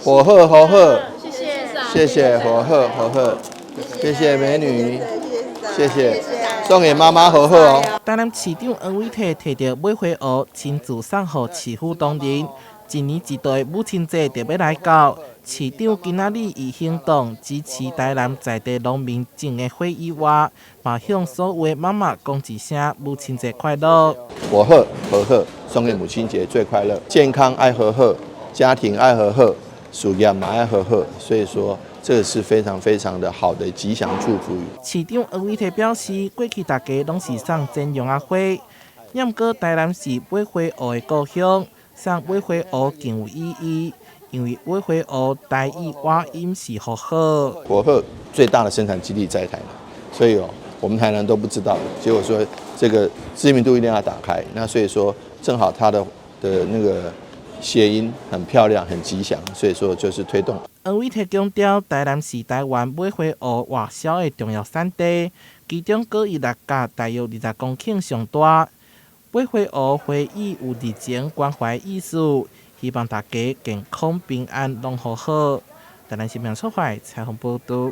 火鹤火鹤，谢谢，谢谢火鹤火鹤，谢谢美女，谢谢，送给妈妈火鹤哦。台南市长黄伟綽摕到买花盒，亲自送予市府同仁。一年一度的母亲节就要来到，市长今仔日以行动支持台南在地农民种的花以外，嘛向所有的妈妈讲一声母亲节快乐。火鹤火鹤，送给母亲节最快乐，健康爱和鹤，家庭爱和鹤，属业嘛爱和鹤，所以说这是非常非常的好的吉祥祝福语。市长黄伟綽表示，过去大家拢是送真容仔花，毋过台南是买花盒的故乡，送买花盒更有意义，因为买花盒台语话音是火鹤。火鹤最大的生产基地在台南，所以我们台南都不知道，结果说这个知名度一定要打开。那所以说正好它的那个谐音很漂亮，很吉祥，所以说就是推动。黄伟綽强调，台南是台湾买花盒外销的重要产地，其中果以6甲大约20公顷上大。买花盒花语有热情关怀意思，希望大家健康平安，拢好好。台南新闻出海采访报道。